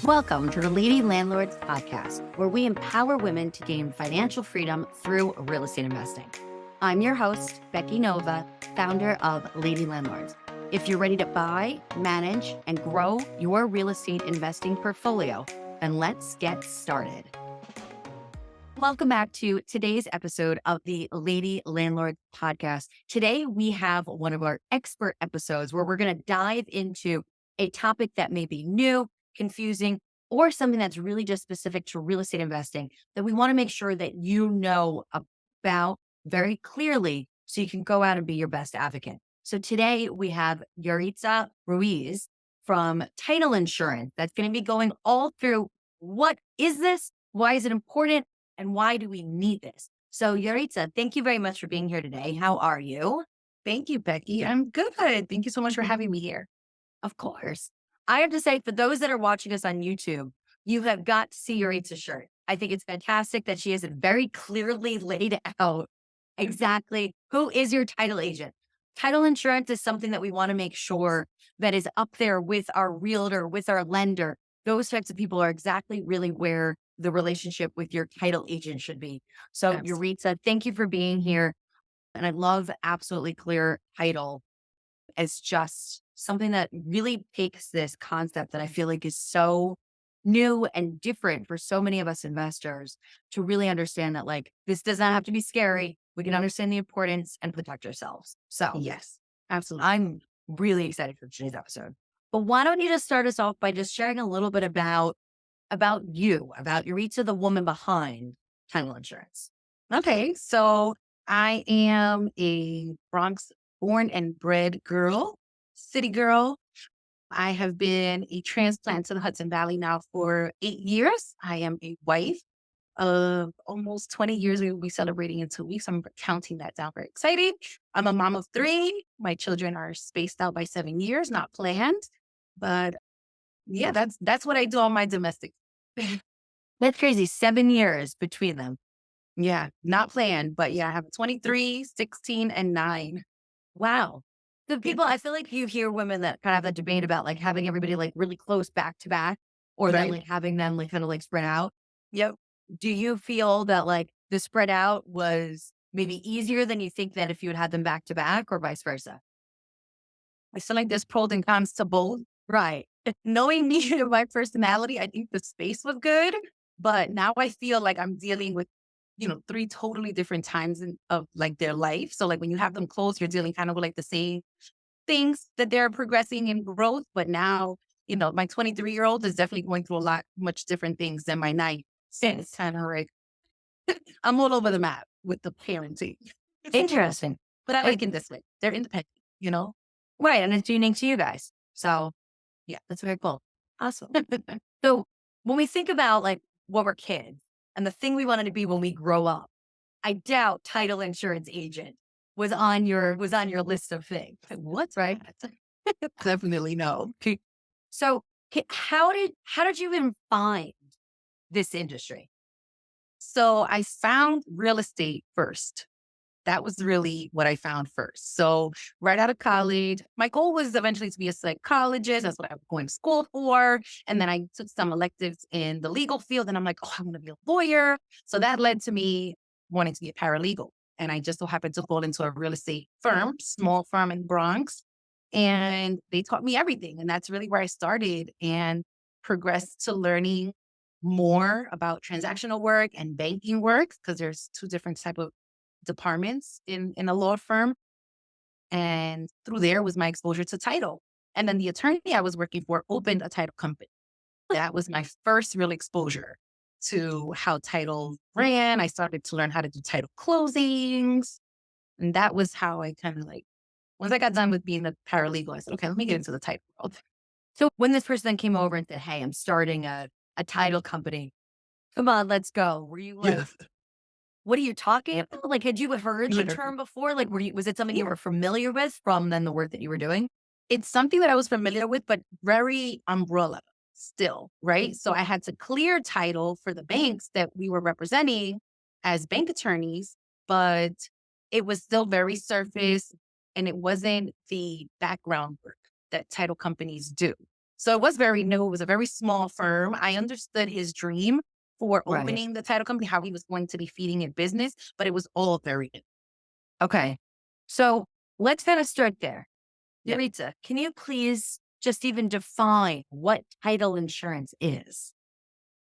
Welcome to the Lady Landlords podcast, where we empower women to gain financial freedom through real estate investing. I'm your host, Becky Nova, founder of Lady Landlords. If you're ready to buy, manage, and grow your real estate investing portfolio, then let's get started. Welcome back to today's episode of the Lady Landlords podcast. Today, we have one of our expert episodes where we're going to dive into a topic that may be new, confusing, or something that's really just specific to real estate investing that we want to make sure that you know about very clearly so you can go out and be your best advocate. So today we have Yaritza Ruiz from Title Insurance that's going to be going all through what is this, why is it important, and why do we need this? So Yaritza, thank you very much for being here today. How are you? Thank you, Becky. I'm good. Thank you so much for having me here. Of course. I have to say, for those that are watching us on YouTube, you have got to see Yaritza's shirt. I think it's fantastic that she has it very clearly laid out exactly who is your title agent. Title insurance is something that we want to make sure that is up there with our realtor, with our lender. Those types of people are exactly really where the relationship with your title agent should be. So Absolutely. Yaritza, thank you for being here. And I love absolutely clear title as just something that really takes this concept that I feel like is so new and different for so many of us investors to really understand that like this does not have to be scary. We can understand the importance and protect ourselves. So Yes, absolutely. I'm really excited for today's episode. But why don't you just start us off by just sharing a little bit about you, about Yaritza, the woman behind title insurance. Okay, so I am a Bronx born and bred girl, city girl. I have been a transplant to the Hudson Valley now for 8 years. I am a wife of almost 20 years. We will be celebrating in 2 weeks. I'm counting that down. Very excited. I'm a mom of three. My children are spaced out by 7 years, not planned. But yeah, that's what I do on my domestic. That's crazy. 7 years between them. Yeah, not planned, but yeah, I have 23, 16, and 9. Wow. The people, I feel like you hear women that kind of have that debate about like having everybody like really close back to back or then Right. like having them like kind of like spread out. Yep. Do you feel that like the spread out was maybe easier than you think that if you had them back to back or vice versa? I feel like there's pros and cons to both. Right. Knowing me and my personality, I think the space was good, but now I feel like I'm dealing with, three totally different times of like their life. So like when you have them close, you're dealing kind of with like the same things that they're progressing in growth. But now, my 23-year-old is definitely going through much different things than my 9. So it's kind of like I'm all over the map with the parenting. Interesting. But I It- like it this way. They're independent, you know? right. And it's unique to you guys. So Yeah. that's very cool. Awesome. So when we think about like what we're kids and the thing we wanted to be when we grow up, I doubt title insurance agent was on your list of things. What's Right. Definitely no. So how did you even find this industry? So I found real estate first. That was really what I found first. So right out of college, my goal was eventually to be a psychologist. That's what I was going to school for. And then I took some electives in the legal field and I'm like, oh, I want to be a lawyer. So that led to me wanting to be a paralegal. And I just so happened to fall into a real estate firm, small firm in Bronx. And they taught me everything. And that's really where I started and progressed to learning more about transactional work and banking work because there's two different type of departments in a law firm. And through there was my exposure to title. And then the attorney I was working for opened a title company. That was my first real exposure to how title ran. I started to learn how to do title closings. And that was how I kind of like, once I got done with being a paralegal, I said, okay, let me get into the title world. So when this person then came over and said, "Hey, I'm starting a title company. Come on, let's go." Were you like, Yes. what are you talking about? Like, had you heard the Literally. term before? Like, was it something you Yeah. were familiar with from then the work that you were doing? It's something that I was familiar with, but very umbrella still, right? So I had to clear title for the banks that we were representing as bank attorneys, but it was still very surface and it wasn't the background work that title companies do. So it was very new. It was a very small firm. I understood his dream for Right. opening the title company, how he was going to be feeding it business, but it was all very new. Okay. So let's kind of start there. Yeah. Yaritza, can you please just even define what title insurance is?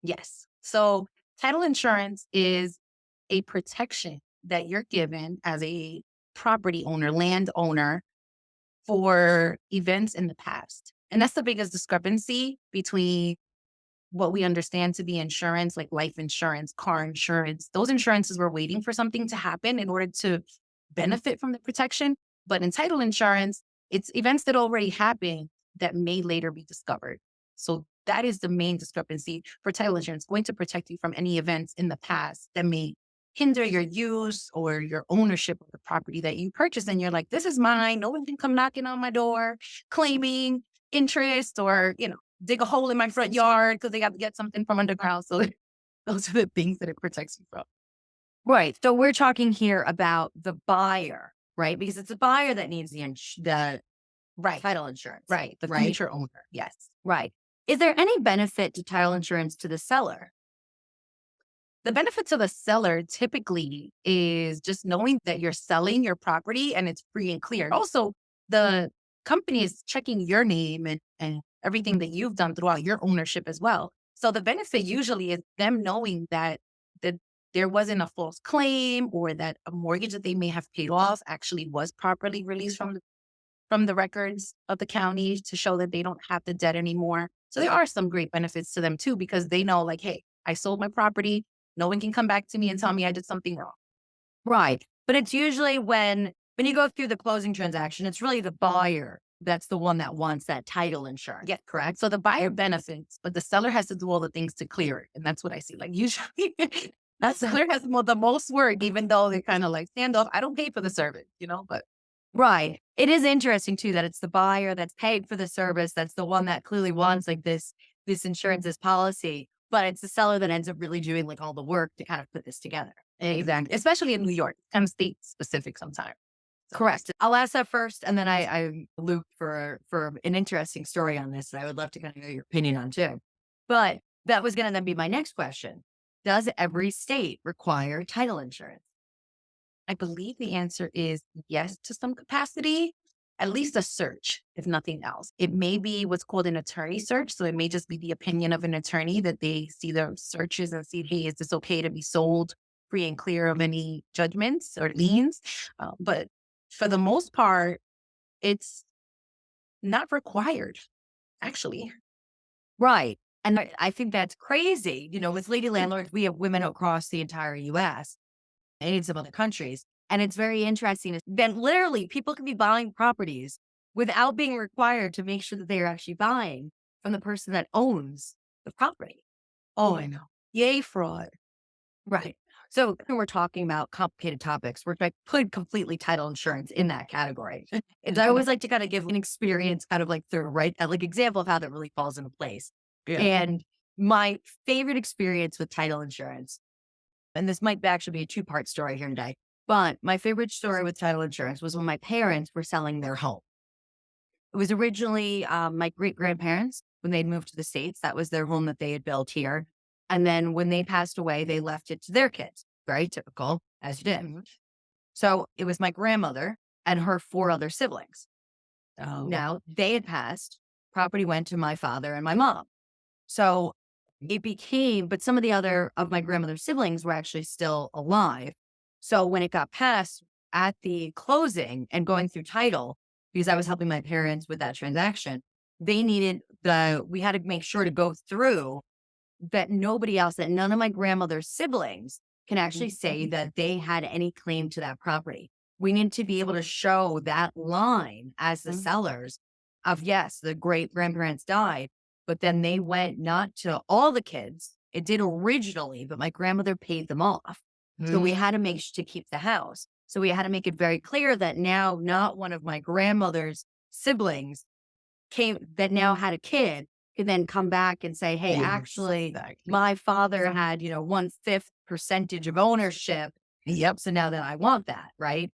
Yes. So title insurance is a protection that you're given as a property owner, landowner, for events in the past. And that's the biggest discrepancy between what we understand to be insurance, like life insurance, car insurance. Those insurances were waiting for something to happen in order to benefit from the protection. But in title insurance, it's events that already happened that may later be discovered. So that is the main discrepancy for title insurance, going to protect you from any events in the past that may hinder your use or your ownership of the property that you purchased. And you're like, this is mine. No one can come knocking on my door claiming interest or, dig a hole in my front yard because they got to get something from underground. So those are the things that it protects you from. Right. So we're talking here about the buyer, right? Because it's the buyer that needs the Right. title insurance. Right. The Right? future owner. Yes. Right. Is there any benefit to title insurance to the seller? The benefit to the seller typically is just knowing that you're selling your property and it's free and clear. Also, the company is checking your name and everything that you've done throughout your ownership as well. So the benefit usually is them knowing that there wasn't a false claim or that a mortgage that they may have paid off actually was properly released from the records of the county to show that they don't have the debt anymore. So there are some great benefits to them too, because they know like, hey, I sold my property. No one can come back to me and tell me I did something wrong. Right. But it's usually when you go through the closing transaction, it's really the buyer that's the one that wants that title insurance. Yeah, correct. So the buyer benefits, but the seller has to do all the things to clear it. And that's what I see. Like usually that seller has the most work, even though they kind of like stand off. I don't pay for the service, but right. It is interesting too that it's the buyer that's paid for the service. That's the one that clearly wants like this insurance, this policy, but it's the seller that ends up really doing like all the work to kind of put this together. exactly. Especially in New York, kind of state specific sometimes. So, Correct. I'll ask that first, and then I loop for an interesting story on this that I would love to kind of know your opinion on too. But that was going to then be my next question. Does every state require title insurance? I believe the answer is yes to some capacity, at least a search, if nothing else. It may be what's called an attorney search. So it may just be the opinion of an attorney that they see the searches and see, hey, is this okay to be sold free and clear of any judgments or liens? But for the most part, it's not required, actually. Right. And I think that's crazy. With Lady Landlords, we have women across the entire US and in some other countries. And it's very interesting that literally people can be buying properties without being required to make sure that they are actually buying from the person that owns the property. Oh, I know. Yay, fraud. Right. So when we're talking about complicated topics, we're like put completely title insurance in that category. And I always like to kind of give an experience kind of like the right, like example of how that really falls into place. Yeah. And my favorite experience with title insurance, and this might actually be a two-part story here today, but my favorite story with title insurance was when my parents were selling their home. It was originally my great-grandparents, when they'd moved to the States, that was their home that they had built here. And then when they passed away, they left it to their kids. Very typical, as you did. Mhm. So it was my grandmother and her 4 other siblings. Oh, Now they had passed, property went to my father and my mom. So it became, but some of the other of my grandmother's siblings were actually still alive. So when it got passed at the closing and going through title, because I was helping my parents with that transaction, we had to make sure to go through that nobody else, that none of my grandmother's siblings can actually say that they had any claim to that property. We need to be able to show that line as the sellers of, yes, the great grandparents died, but then they went not to all the kids. It did originally, but my grandmother paid them off. So we had to to keep the house. So we had to make it very clear that now not one of my grandmother's siblings that now had a kid could then come back and say, hey, Yes, actually, exactly. my father had, 1/5 percentage of ownership. Yep. So now that I want that, right?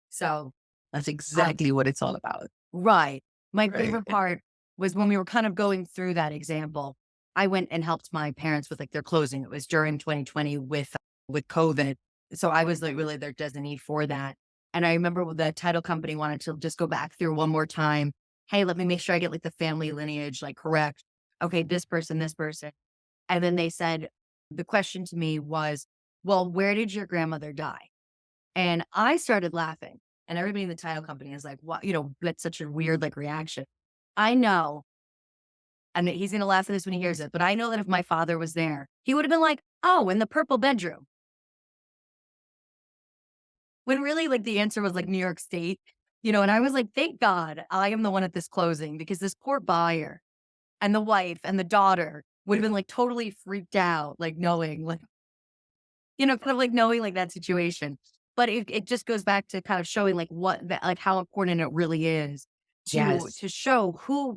So That's exactly what it's all about. right. My Right. favorite part was when we were kind of going through that example, I went and helped my parents with like their closing. It was during 2020 with COVID. So I was like really their designee for that. And I remember the title company wanted to just go back through one more time. Hey, let me make sure I get like the family lineage like correct. Okay, this person, this person. And then they said, the question to me was, well, where did your grandmother die? And I started laughing. And everybody in the title company is like, what, that's such a weird like reaction. I know, and he's gonna laugh at this when he hears it, but I know that if my father was there, he would have been like, oh, in the purple bedroom. When really like the answer was like New York State, and I was like, thank God I am the one at this closing because this poor buyer and the wife and the daughter would have been like totally freaked out, like knowing like, kind of like knowing like that situation. But it just goes back to kind of showing like what that, like how important it really is Yes. to show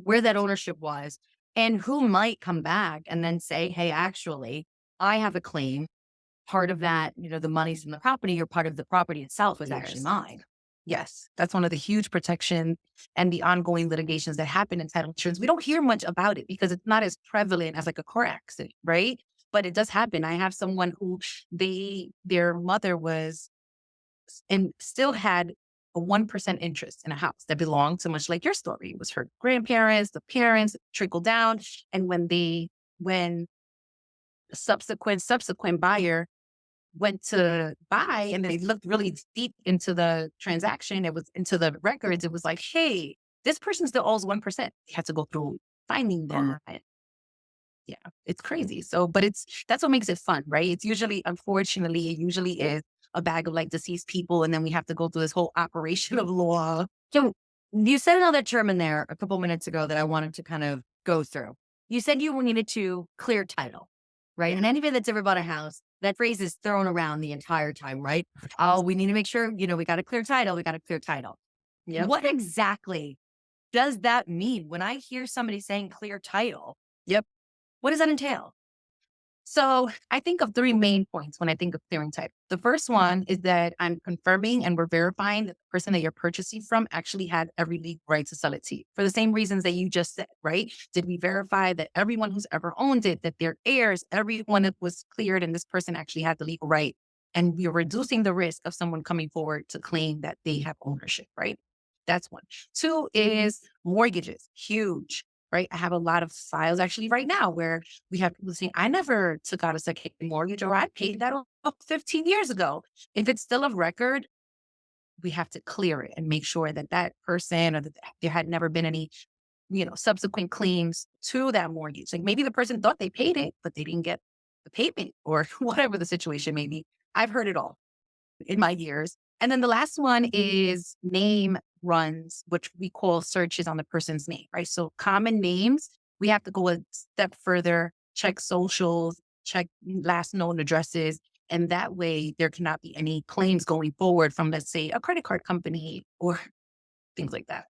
where that ownership was and who might come back and then say, hey, actually, I have a claim. Part of that, the money's from the property or part of the property itself was actually Yes. mine. Yes. That's one of the huge protection and the ongoing litigations that happen in title insurance. We don't hear much about it because it's not as prevalent as like a car accident, right? But it does happen. I have someone who their mother was and still had a 1% interest in a house that belonged so much like your story. It was her grandparents, the parents, trickled down. And when the subsequent buyer went to buy and they looked really deep into the transaction, it was into the records, it was like, hey, this person still owes 1%. You had to go through finding them. Yeah, it's crazy. So, but that's what makes it fun, right? It's usually, unfortunately, it usually is a bag of like deceased people. And then we have to go through this whole operation of law. So you said another term in there a couple minutes ago that I wanted to kind of go through. You said you needed to clear title, right? And anybody that's ever bought a house, that phrase is thrown around the entire time, right? Oh, we need to make sure, we got to clear title. We got to clear title. Yep. What exactly does that mean? When I hear somebody saying clear title, Yep. what does that entail? So I think of three main points when I think of clearing title. The first one is that I'm confirming and we're verifying that the person that you're purchasing from actually had every legal right to sell it to you for the same reasons that you just said, right? Did we verify that everyone who's ever owned it, that their heirs, everyone that was cleared and this person actually had the legal right? And we're reducing the risk of someone coming forward to claim that they have ownership, right? That's one. Two is mortgages, huge, right? I have a lot of files actually right now where we have people saying, I never took out a second mortgage or I paid that off 15 years ago. If it's still of record, we have to clear it and make sure that that person or that there had never been any, subsequent claims to that mortgage. Like maybe the person thought they paid it, but they didn't get the payment or whatever the situation may be. I've heard it all in my years. And then the last one is name runs, which we call searches on the person's name, right? So common names, we have to go a step further, check socials, check last known addresses. And that way there cannot be any claims going forward from, let's say, a credit card company or things like that.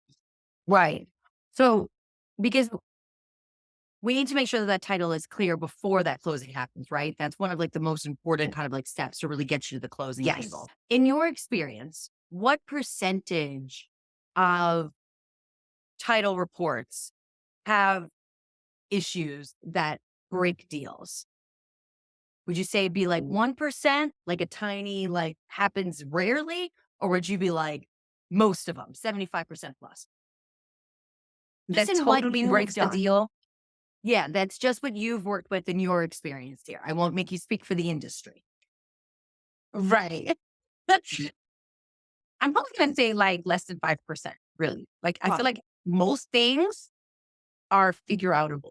right? So, because we need to make sure that that title is clear before that closing happens, right? That's one of like the most important kind of like steps to really get you to the closing Yes. table. In your experience, what percentage of title reports have issues that break deals? Would you say it'd be like 1%, like a tiny, like happens rarely? Or would you be like most of them, 75% plus? That Just in what totally you've breaks the done. deal. Yeah, that's just what you've worked with in your experience here. I won't make you speak for the industry. Right. I'm probably going to say like less than 5%, really. Like I feel like most things are figure outable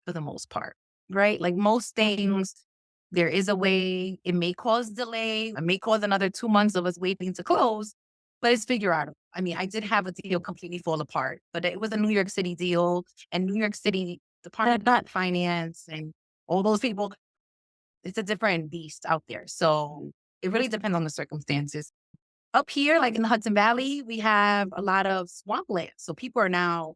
for the most part, right? Like most things, there is a way. It may cause delay. It may cause another 2 months of us waiting to close, but it's figure outable. I mean, I did have a deal completely fall apart, but it was a New York City deal, and New York City Department of Finance and all those people. It's a different beast out there. So it really depends on the circumstances. Up here, like in the Hudson Valley, we have a lot of swampland. So people are now,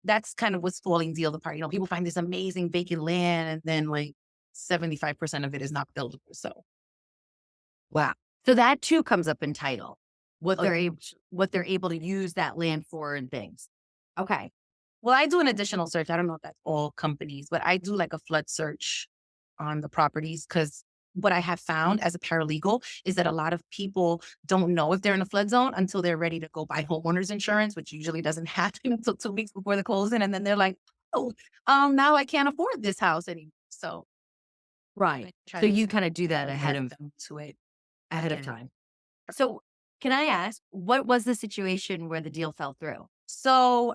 that's kind of what's falling deal apart. People find this amazing vacant land and then like 75% of it is not buildable. So, Wow. So that too comes up in title, oh, what they're able to use that land for and things. Okay. Well, I do an additional search. I don't know if that's all companies, but I do like a flood search on the properties because what I have found as a paralegal is that a lot of people don't know if they're in a flood zone until they're ready to go buy homeowners insurance, which usually doesn't happen until 2 weeks before the closing. And then they're like, oh, now I can't afford this house anymore. So Right. I try So to you kind of do that alert them to it. ahead of again. time. So can I ask, what was the situation where the deal fell through? So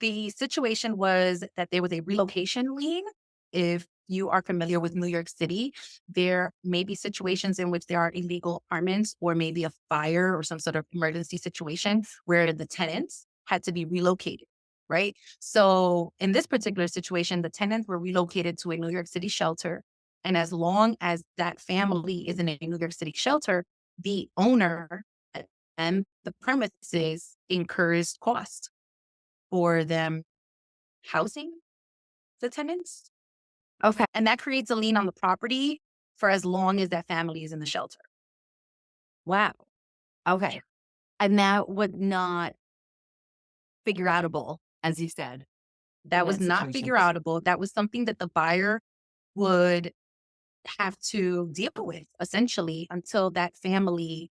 the situation was that there was a relocation lien. If you are familiar with New York City, there may be situations in which there are illegal apartments or maybe a fire or some sort of emergency situation where the tenants had to be relocated, right? So in this particular situation, the tenants were relocated to a New York City shelter. And as long as that family is in a New York City shelter, the owner and the premises incurs cost for them housing the tenants. Okay. And that creates a lien on the property for as long as that family is in the shelter. Wow. Okay. And that was not figure outable, as you said, in That was that not situation. figure outable. That was something that the buyer would have to deal with essentially until that family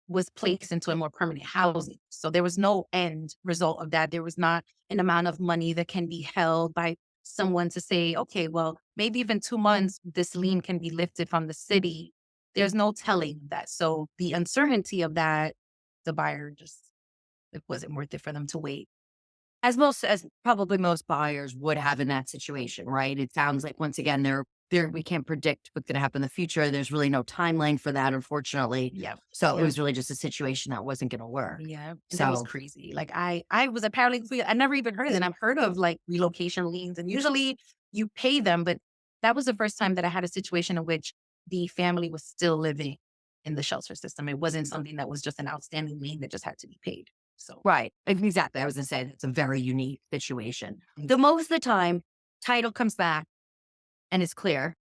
was placed into a more permanent housing. So there was no end result of that. There was not an amount of money that can be held by someone to say, okay, well, maybe even 2 months, this lien can be lifted from the city. There's no telling that. So the uncertainty of that, the buyer just, it wasn't worth it for them to wait. As probably most buyers would have in that situation, right? It sounds like once again, we can't predict what's going to happen in the future. There's really no timeline for that, unfortunately. Yeah. So it Yeah. was really just a situation that wasn't going to work. Yeah. And that was So crazy. Like I was a paralegal. I never even heard of it. And I've heard of like relocation liens and usually you pay them, but that was the first time that I had a situation in which the family was still living in the shelter system. It wasn't something that was just an outstanding lien that just had to be paid. So right, exactly. I was going to say it's a very unique situation. The most of the time, title comes back and it's clear,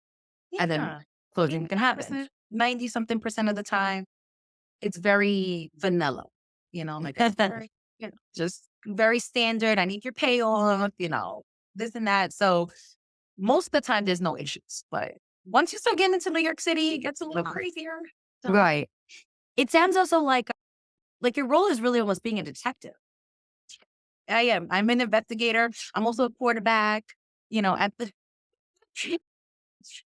and then yeah, closing can happen. 90 something percent of the time, it's very vanilla, like it's very, just very standard. I need your payoff, this and that. So most of the time there's no issues. But once you start getting into New York City, it gets a little crazier. So Right. It sounds also like your role is really almost being a detective. I am. I'm an investigator. I'm also a quarterback, at the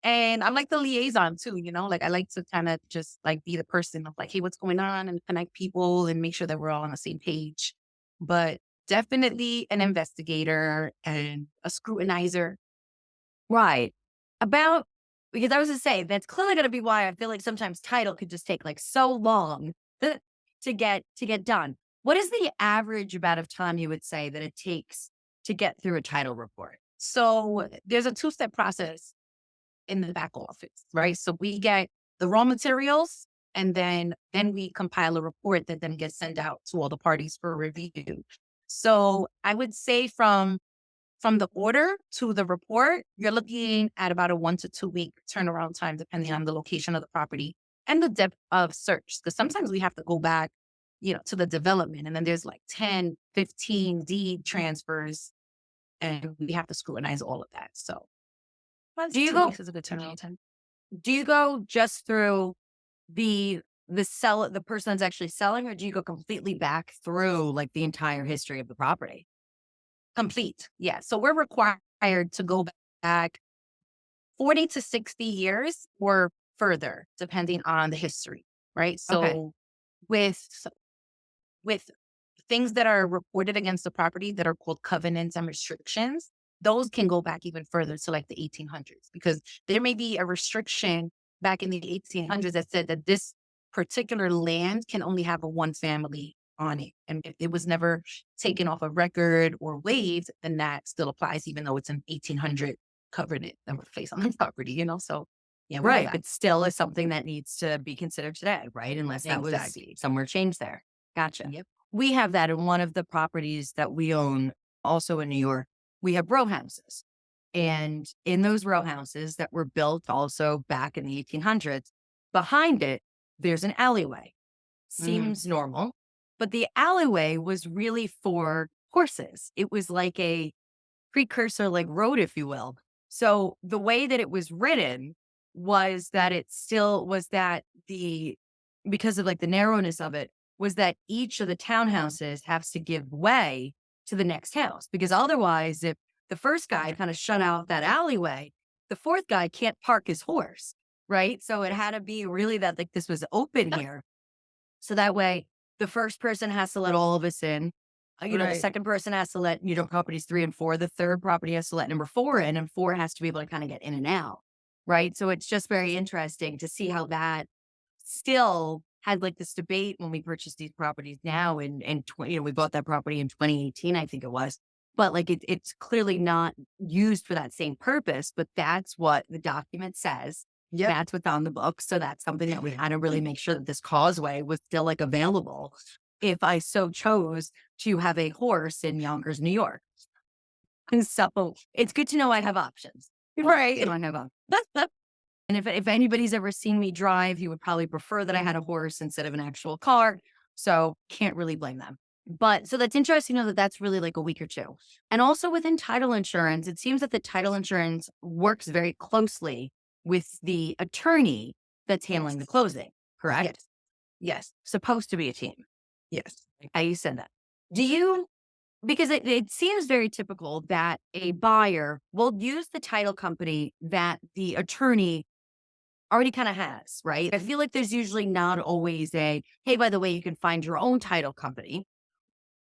and I'm like the liaison too, like I like to kind of just like be the person of like, hey, what's going on and connect people and make sure that we're all on the same page. But definitely an investigator and a scrutinizer. Right. About because I was gonna say that's clearly gonna be why I feel like sometimes title could just take like so long to get done. What is the average amount of time you would say that it takes to get through a title report? So there's a two-step process in the back office, right? So we get the raw materials and then we compile a report that then gets sent out to all the parties for review. So I would say from the order to the report, you're looking at about a 1 to 2 week turnaround time, depending on the location of the property and the depth of search. Because sometimes we have to go back, to the development and then there's like 10, 15 deed transfers and we have to scrutinize all of that. So Do you 2 weeks go is a good turnaround time. do you go just through the person that's actually selling, or do you go completely back through like the entire history of the property? Complete. Yeah. So we're required to go back 40 to 60 years or further, depending on the history, right? Okay. So with with things that are reported against the property that are called covenants and restrictions, those can go back even further to like the 1800s because there may be a restriction back in the 1800s that said that this particular land can only have a one family on it. And if it was never taken off a record or waived, then that still applies, even though it's an 1800 covenant that was placed on the property. So yeah, we go Right. back. But still is something that needs to be considered today, right? Unless that was Exactly. somewhere changed there. Gotcha. Yep. We have that in one of the properties that we own also in New York. We have row houses. And in those row houses that were built also back in the 1800s, behind it, there's an alleyway. Mm. Seems normal, but the alleyway was really for horses. It was like a precursor, like road, if you will. So the way that it was written was that it still was that because of like the narrowness of it, was that each of the townhouses has to give way to the next house. Because otherwise, if the first guy kind of shut out that alleyway, the fourth guy can't park his horse. Right. So it had to be really that like this was open here. So that way, the first person has to let all of us in. The Right. second person has to let, properties 3 and 4. The third property has to let number 4 in, and 4 has to be able to kind of get in and out. Right. So it's just very interesting to see how that still had like this debate when we purchased these properties now. And we bought that property in 2018, I think it was. But like it's clearly not used for that same purpose, but that's what the document says. Yep. That's what's on the book. So that's something that we had to really make sure that this causeway was still like available if I so chose to have a horse in Yonkers, New York. And so it's good to know I have options. Right. I don't have options. And if anybody's ever seen me drive, you would probably prefer that I had a horse instead of an actual car. So can't really blame them. But so that's interesting to know that that's really like a week or two. And also within title insurance, it seems that the title insurance works very closely with the attorney that's handling the closing, correct? Yes. Yes. Supposed to be a team. Yes. How you said that. Because it seems very typical that a buyer will use the title company that the attorney already kind of has, right? I feel like there's usually not always hey, by the way, you can find your own title company.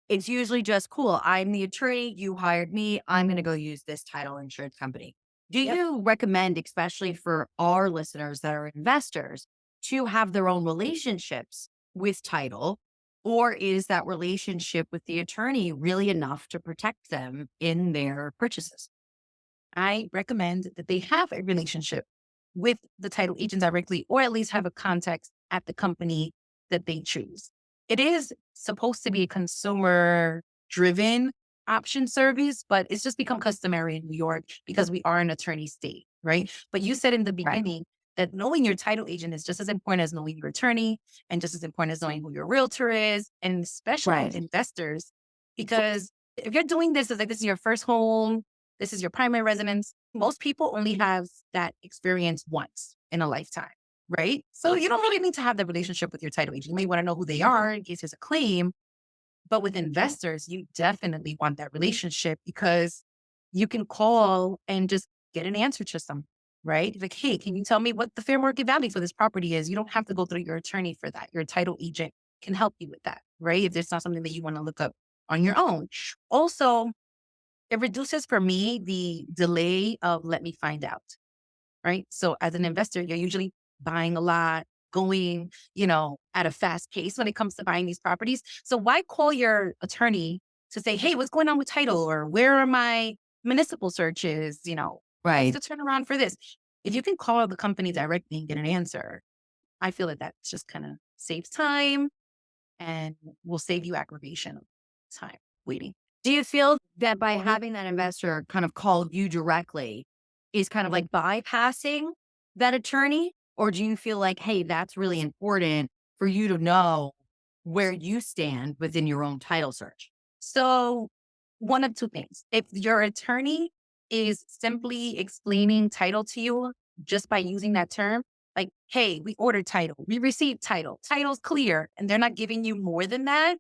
It's usually just, cool, I'm the attorney, you hired me, I'm going to go use this title insurance company. Do you recommend, especially for our listeners that are investors, to have their own relationships with title? Or is that relationship with the attorney really enough to protect them in their purchases? I recommend that they have a relationship with the title agent directly, or at least have a contact at the company that they choose. It is supposed to be a consumer driven option service, but it's just become customary in New York because we are an attorney state, right? But you said in the beginning that knowing your title agent is just as important as knowing your attorney, and just as important as knowing who your realtor is, and especially with investors, because if you're doing this as like this is your first home, this is your primary residence, most people only have that experience once in a lifetime, right? So you don't really need to have the relationship with your title agent. You may want to know who they are in case there's a claim. But with investors, you definitely want that relationship, because you can call and just get an answer to some, right? Like, hey, can you tell me what the fair market value for this property is? You don't have to go through your attorney for that. Your title agent can help you with that, right? If there's not something that you want to look up on your own. Also, it reduces for me the delay of let me find out, right? So as an investor, you're usually buying a lot, going, at a fast pace when it comes to buying these properties. So why call your attorney to say, hey, what's going on with title, or where are my municipal searches? What's the turnaround for this? If you can call the company directly and get an answer, I feel that just kind of saves time and will save you aggravation of time waiting. Do you feel that by having that investor kind of call you directly is kind of like bypassing that attorney? Or do you feel like, hey, that's really important for you to know where you stand within your own title search? So one of two things. If your attorney is simply explaining title to you just by using that term, like, hey, we ordered title, we received title, title's clear, and they're not giving you more than that,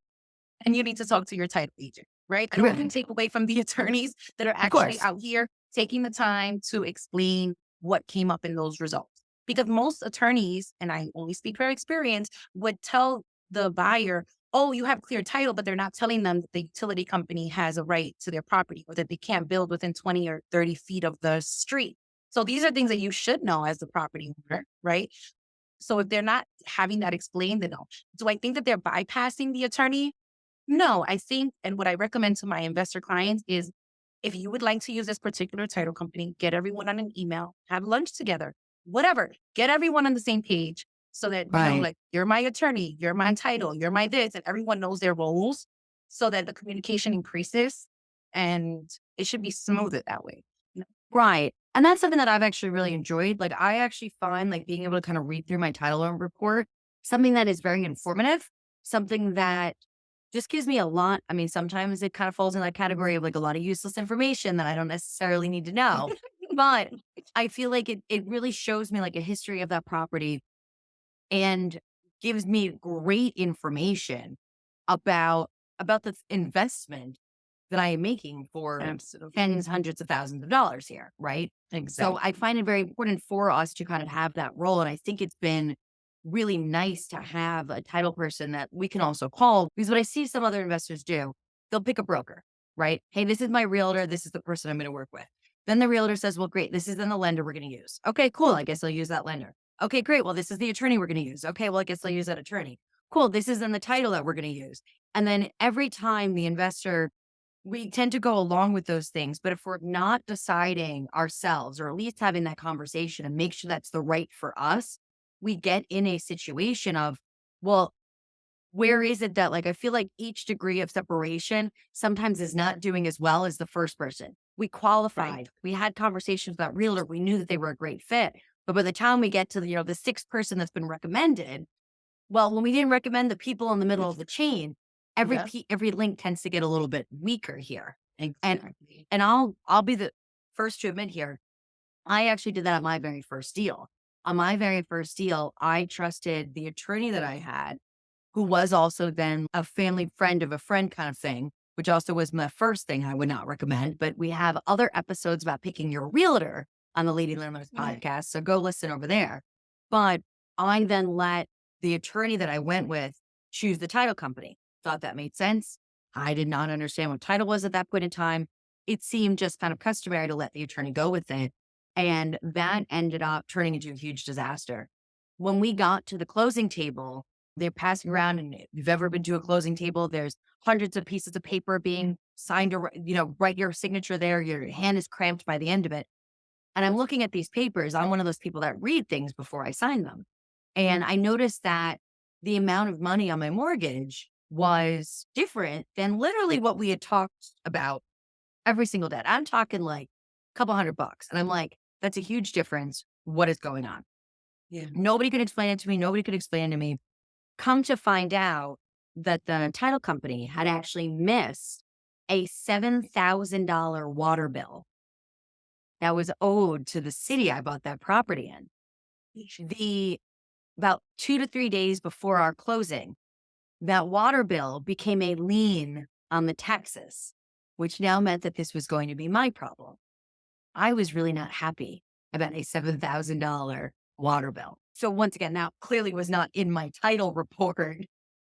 and you need to talk to your title agent, right? I don't want to take away from the attorneys that are actually out here taking the time to explain what came up in those results. Because most attorneys, and I only speak from experience, would tell the buyer, oh, you have clear title, but they're not telling them that the utility company has a right to their property, or that they can't build within 20 or 30 feet of the street. So these are things that you should know as the property owner, right? So if they're not having that explained, then no. Do I think that they're bypassing the attorney? No, I think, and what I recommend to my investor clients is, if you would like to use this particular title company, get everyone on an email, have lunch together, whatever, get everyone on the same page, so that, like, you're my attorney, you're my title, you're my this, and everyone knows their roles, so that the communication increases, and it should be smoother that way. Right. And that's something that I've actually really enjoyed. Like, I actually find like being able to kind of read through my title report, something that is very informative, something that just gives me a lot. I mean, sometimes it kind of falls in that category of like a lot of useless information that I don't necessarily need to know. But I feel like it really shows me like a history of that property and gives me great information about the investment that I am making for Absolutely. tens, hundreds of thousands of dollars here, right? So Exactly. I find it very important for us to kind of have that role. And I think it's been really nice to have a title person that we can also call, because what I see some other investors do, they'll pick a broker, right? Hey, this is my realtor. This is the person I'm going to work with. Then the realtor says, well, great. This is then the lender we're going to use. Okay, cool. I guess I'll use that lender. Okay, great. Well, this is the attorney we're going to use. Okay, well, I guess I'll use that attorney. Cool. This is then the title that we're going to use. And then every time the investor, we tend to go along with those things. But if we're not deciding ourselves, or at least having that conversation and make sure that's the right for us, we get in a situation of, well, where is it that, like, I feel like each degree of separation sometimes is not doing as well as the first person. We qualified, Right. we had conversations about realtor, we knew that they were a great fit. But by the time we get to the, the sixth person that's been recommended, well, when we didn't recommend the people in the middle of the chain, Yeah. every link tends to get a little bit weaker here. And Exactly. I'll be the first to admit here, I actually did that on my very first deal. On my very first deal, I trusted the attorney that I had, who was also then a family friend of a friend kind of thing, which also was my first thing I would not recommend. But we have other episodes about picking your realtor on the Lady Landlords Right. podcast. So go listen over there. But I then let the attorney that I went with choose the title company. Thought that made sense. I did not understand what title was at that point in time. It seemed just kind of customary to let the attorney go with it. And that ended up turning into a huge disaster. When we got to the closing table, they're passing around, and if you've ever been to a closing table, there's hundreds of pieces of paper being signed, or, write your signature there. Your hand is cramped by the end of it. And I'm looking at these papers. I'm one of those people that read things before I sign them. And I noticed that the amount of money on my mortgage was different than literally what we had talked about every single day. I'm talking like a couple $100. And I'm like, that's a huge difference. What is going on? Yeah. Nobody could explain it to me. Nobody could explain it to me. Come to find out that the title company had actually missed a $7,000 water bill that was owed to the city I bought that property in. The About 2 to 3 days before our closing, that water bill became a lien on the taxes, which now meant that this was going to be my problem. I was really not happy about a $7,000 water bill. So once again, now clearly was not in my title report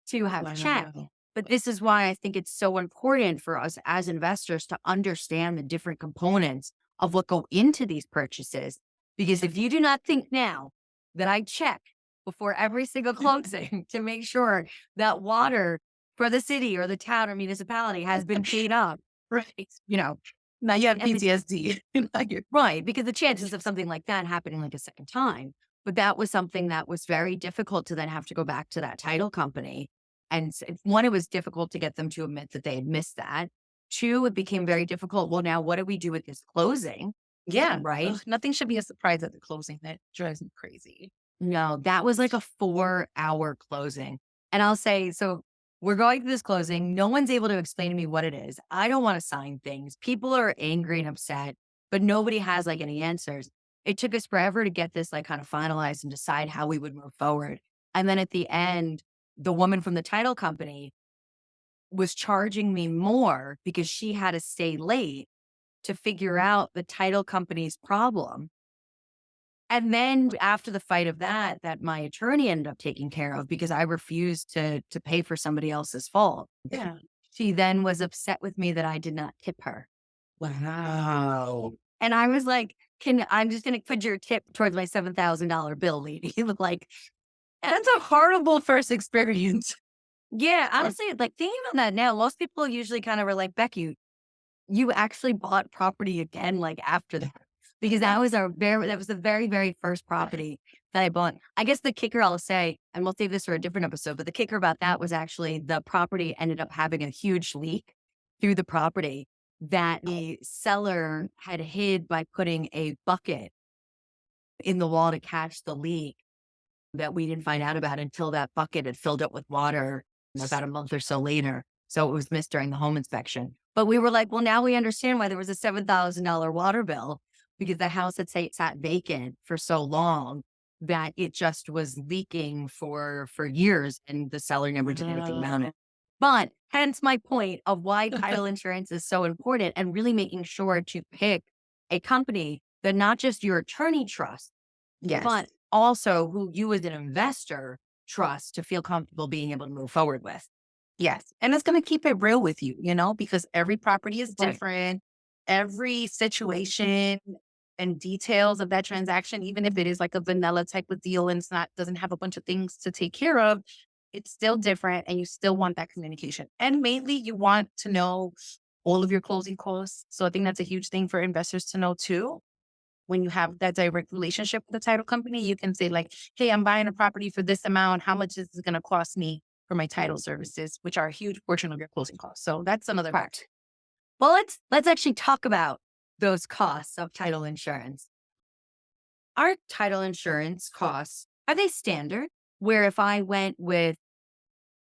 to have checked. Wow. But this is why I think it's so important for us as investors to understand the different components of what go into these purchases. Because if you do not think now that I check before every single closing to make sure that water for the city or the town or municipality has been paid up, Right. you know, Now you have and the PTSD. Now you're right, because the chances of something like that happening like a second time, but that was something that was very difficult to then have to go back to that title company. And one, it was difficult to get them to admit that they had missed that. Two, it became very difficult. Well, now what do we do with this closing? yeah. Right? Ugh, nothing should be a surprise at the closing. That drives me crazy. No, that was like a 4-hour closing. And I'll say, so we're going through this closing. No one's able to explain to me what it is. I don't want to sign things. People are angry and upset, but nobody has like any answers. It took us forever to get this like kind of finalized and decide how we would move forward. And then at the end, the woman from the title company was charging me more because she had to stay late to figure out the title company's problem. And then after the fight of that my attorney ended up taking care of because I refused to pay for somebody else's fault. Yeah. She then was upset with me that I did not tip her. Wow. And I was like, I'm just gonna put your tip towards my $7,000 bill, lady. Like, That's a horrible first experience. yeah, honestly, like thinking about that now, most people usually kind of are like, Becky, you actually bought property again, like after that, because that was the very, very first property that I bought. I guess the kicker I'll say, and we'll save this for a different episode, but the kicker about that was actually the property ended up having a huge leak through the property that the seller had hid by putting a bucket in the wall to catch the leak that we didn't find out about until that bucket had filled up with water about a month or so later. So it was missed during the home inspection. But we were like, well, now we understand why there was a $7,000 water bill, because the house had sat vacant for so long that it just was leaking for years, and the seller never did anything about it. But hence my point of why title insurance is so important, and really making sure to pick a company that not just your attorney trusts, Yes. but also who you as an investor trust to feel comfortable being able to move forward with. Yes. And it's going to keep it real with you, because every property is Right. different. Every situation and details of that transaction, even if it is like a vanilla type of deal and doesn't have a bunch of things to take care of, it's still different, and you still want that communication. And mainly you want to know all of your closing costs. So I think that's a huge thing for investors to know too. When you have that direct relationship with the title company, you can say like, hey, I'm buying a property for this amount. How much is it going to cost me for my title services, which are a huge portion of your closing costs? So that's another part. Well, let's actually talk about those costs of title insurance. Our title insurance costs, are they standard? Where if I went with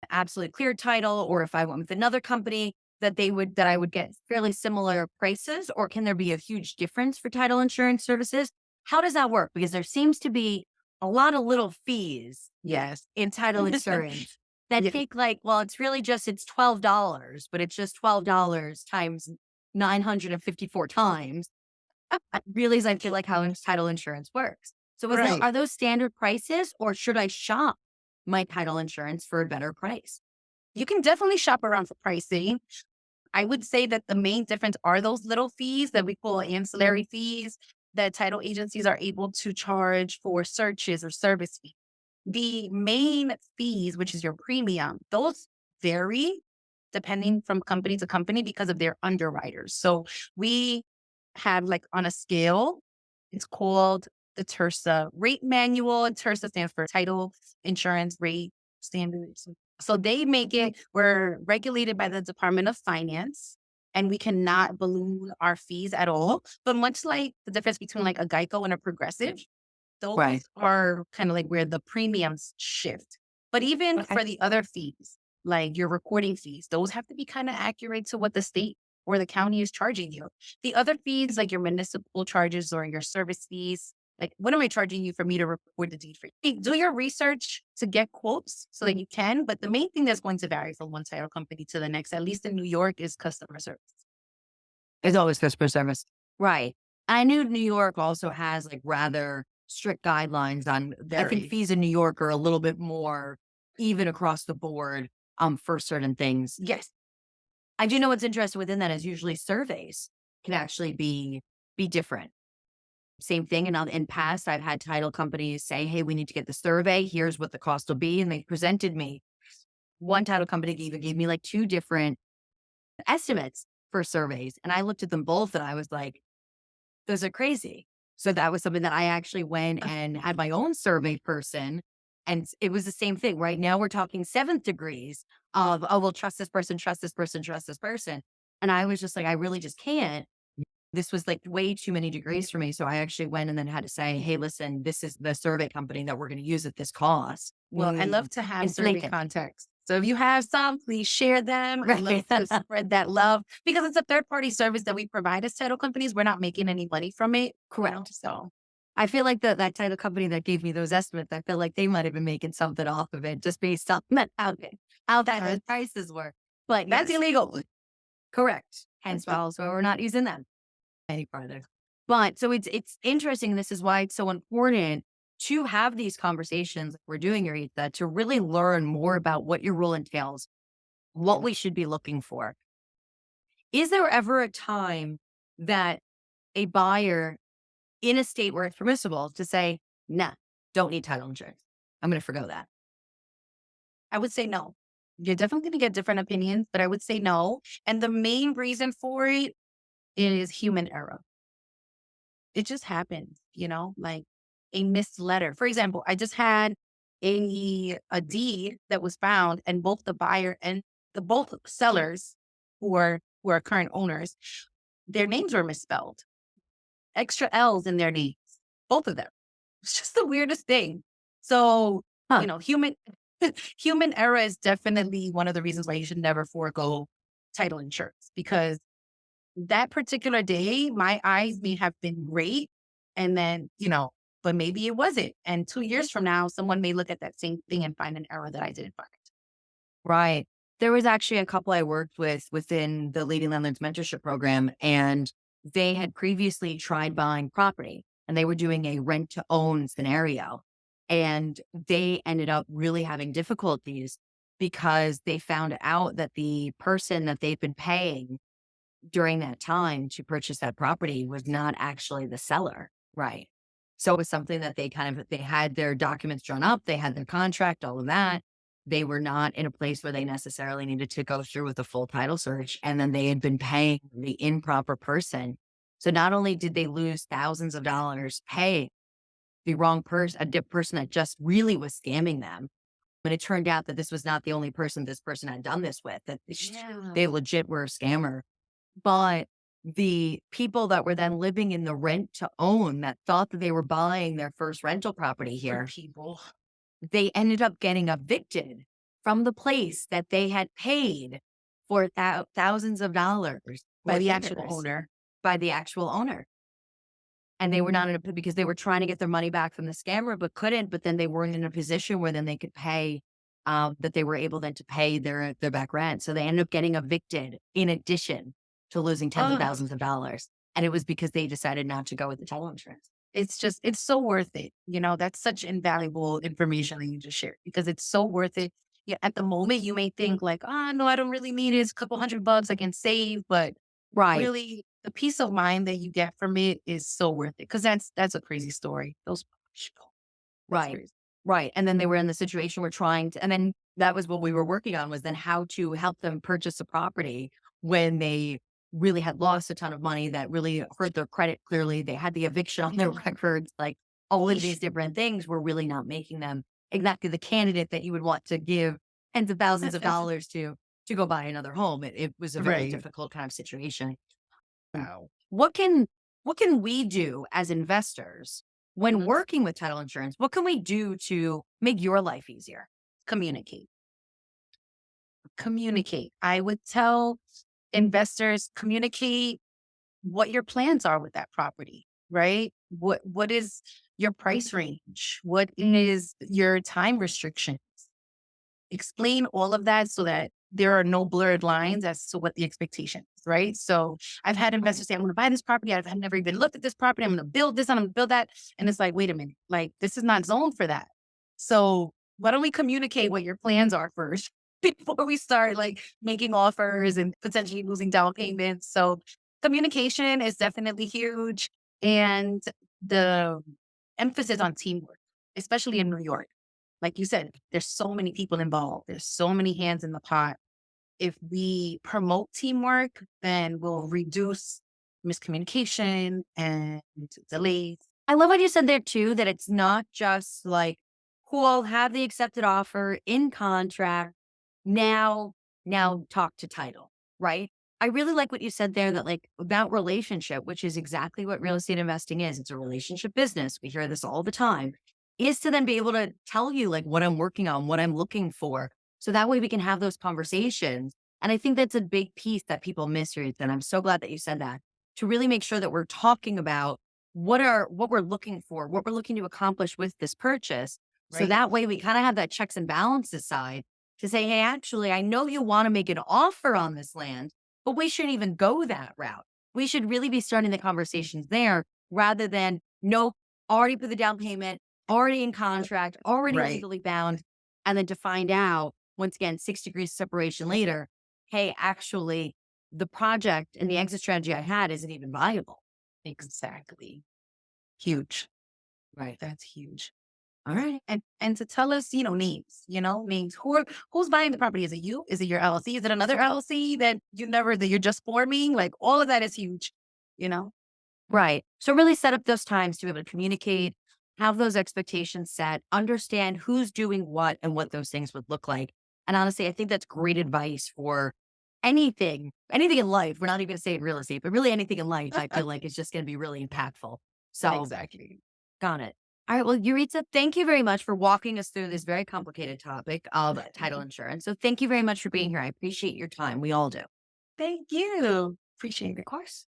Absolute Clear Title, or if I went with another company, that I would get fairly similar prices, or can there be a huge difference for title insurance services? How does that work? Because there seems to be a lot of little fees Yes. in title insurance that take it's really just, it's $12, but it's just $12 times 954 times. Really, I feel like how title insurance works. So are those standard prices, or should I shop my title insurance for a better price? You can definitely shop around for pricing. I would say that the main difference are those little fees that we call ancillary fees that title agencies are able to charge for searches or service fees. The main fees, which is your premium, those vary depending from company to company because of their underwriters. So we have on a scale, it's called the TIRSA rate manual. And TIRSA stands for Title Insurance Rate Standards. So they make it, we're regulated by the Department of Finance, and we cannot balloon our fees at all. But much like the difference between a Geico and a Progressive, those are kind of where the premiums shift. But even for the other fees, like your recording fees, those have to be kind of accurate to what the state or the county is charging you. The other fees, like your municipal charges or your service fees, what am I charging you for me to record the deed for you? Do your research to get quotes so that you can. But the main thing that's going to vary from one title company to the next, at least in New York, is customer service. It's always customer service. Right. I knew New York also has rather strict guidelines on, I think fees in New York are a little bit more even across the board for certain things. Yes. I do know what's interesting within that is usually surveys can actually be different. Same thing. And in past, I've had title companies say, hey, we need to get the survey. Here's what the cost will be. And they presented me. One title company even gave me 2 different estimates for surveys. And I looked at them both and I was like, those are crazy. So that was something that I actually went and had my own survey person. And it was the same thing. Right now we're talking 7th degrees of, oh, well, trust this person, trust this person, trust this person. And I was just like, I really just can't. This was way too many degrees for me. So I actually went and then had to say, hey, listen, this is the survey company that we're going to use at this cost. Well, I love to have survey contacts. So if you have some, please share them. I love to spread that love, because it's a third-party service that we provide as title companies. We're not making any money from it. Correct. So I feel like that title company that gave me those estimates, I feel like they might have been making something off of it just based on how the prices were. But that's illegal. Correct. Hence why also we're not using them any further. But so it's interesting. This is why it's so important to have these conversations we're doing, Yaritza, to really learn more about what your role entails, what we should be looking for. Is there ever a time that a buyer in a state where it's permissible to say, nah, don't need title insurance, I'm going to forgo that? I would say no. You're definitely going to get different opinions, but I would say no. And the main reason for it is human error. It just happens, a missed letter. For example, I just had a deed that was found, and both the buyer and both sellers who are current owners, their names were misspelled. Extra L's in their names, both of them. It's just the weirdest thing. So, human Human error is definitely one of the reasons why you should never forego title insurance, because that particular day, my eyes may have been great. And then, but maybe it wasn't. And 2 years from now, someone may look at that same thing and find an error that I didn't find. Right. There was actually a couple I worked with within the Leading Landlords mentorship program, and they had previously tried buying property and they were doing a rent to own scenario. And they ended up really having difficulties because they found out that the person that they've been paying during that time to purchase that property was not actually the seller. Right. So it was something that they had their documents drawn up, they had their contract, all of that. They were not in a place where they necessarily needed to go through with a full title search. And then they had been paying the improper person. So not only did they lose thousands of dollars paying the wrong person, a dip person that just really was scamming them. But it turned out that this was not the only person this person had done this with, that Yeah. they legit were a scammer. But the people that were then living in the rent to own that thought that they were buying their first rental property For here, people. they ended up getting evicted from the place that they had paid for thousands of dollars By for the actual years owner. by the actual owner. And they were not in a, because they were trying to get their money back from the scammer, but couldn't. But then they weren't in a position where then they could pay, that they were able then to pay their back rent. So they ended up getting evicted in addition to losing tens of Oh, thousands of dollars. And it was because they decided not to go with the title insurance. it's so worth it. That's such invaluable information that you just shared, because it's so worth it. Yeah, at the moment you may think like, oh no, I don't really need it. It's a couple $100 I can save, but Right. really the peace of mind that you get from it is so worth it. Cause that's a crazy story. That's Right. crazy. Right. And then they were in the situation where trying to, and then that was what we were working on, was then how to help them purchase a property when they really had lost a ton of money that really hurt their credit. Clearly, they had the eviction on their records. Like all of these different things were really not making them exactly the candidate that you would want to give tens of thousands of dollars to go buy another home. It was a very Right. difficult kind of situation. Wow. What can what can we do as investors when Mhm. working with title insurance? What can we do to make your life easier? Communicate. Communicate. I would tell investors, communicate what your plans are with that property, right? What is your price range? What is your time restrictions? Explain all of that so that there are no blurred lines as to what the expectation is, right? So I've had investors say, I'm going to buy this property. I've never even looked at this property. I'm going to build this and I'm going to build that. And it's like, wait a minute, like this is not zoned for that. So why don't we communicate what your plans are first before we start like making offers and potentially losing down payments? So communication is definitely huge. And the emphasis on teamwork, especially in New York. Like you said, there's so many people involved. There's so many hands in the pot. If we promote teamwork, then we'll reduce miscommunication and delays. I love what you said there too, that it's not just like, cool, have the accepted offer in contract. Now, now talk to title, right? I really like what you said there, that like about relationship, which is exactly what real estate investing is. It's a relationship business. We hear this all the time, is to then be able to tell you like what I'm working on, what I'm looking for. So that way we can have those conversations. And I think that's a big piece that people miss here. And I'm so glad that you said that, to really make sure that we're talking about what we're looking for, what we're looking to accomplish with this purchase. So Right. that way we kind of have that checks and balances side to say, hey, actually, I know you want to make an offer on this land, but we shouldn't even go that route. We should really be starting the conversations there rather than, no, already put the down payment, already in contract, already Right. legally bound. And then to find out, once again, 6 degrees separation later, hey, actually, the project and the exit strategy I had isn't even viable. Exactly. Huge. Right. That's huge. All right. And to tell us, names. Who's buying the property? Is it you? Is it your LLC? Is it another LLC that you're just forming? Like all of that is huge, you know? Right. So really set up those times to be able to communicate, have those expectations set, understand who's doing what and what those things would look like. And honestly, I think that's great advice for anything in life. We're not even going to say in real estate, but really anything in life, I feel like is just going to be really impactful. So Exactly. got it. All right. Well, Yaritza, thank you very much for walking us through this very complicated topic of title insurance. So thank you very much for being here. I appreciate your time. We all do. Thank you. Appreciate it. Of course.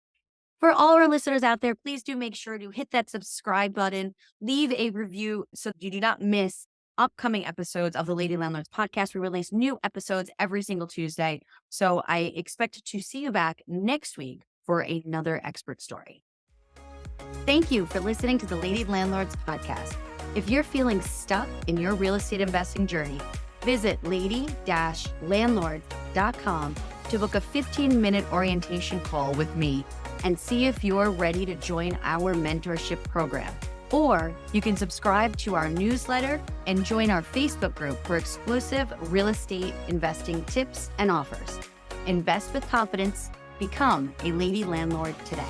For all our listeners out there, please do make sure to hit that subscribe button, leave a review so you do not miss upcoming episodes of the Lady Landlords podcast. We release new episodes every single Tuesday. So I expect to see you back next week for another expert story. Thank you for listening to the Lady Landlords podcast. If you're feeling stuck in your real estate investing journey, visit lady-landlord.com to book a 15-minute orientation call with me and see if you're ready to join our mentorship program. Or you can subscribe to our newsletter and join our Facebook group for exclusive real estate investing tips and offers. Invest with confidence. Become a Lady Landlord today.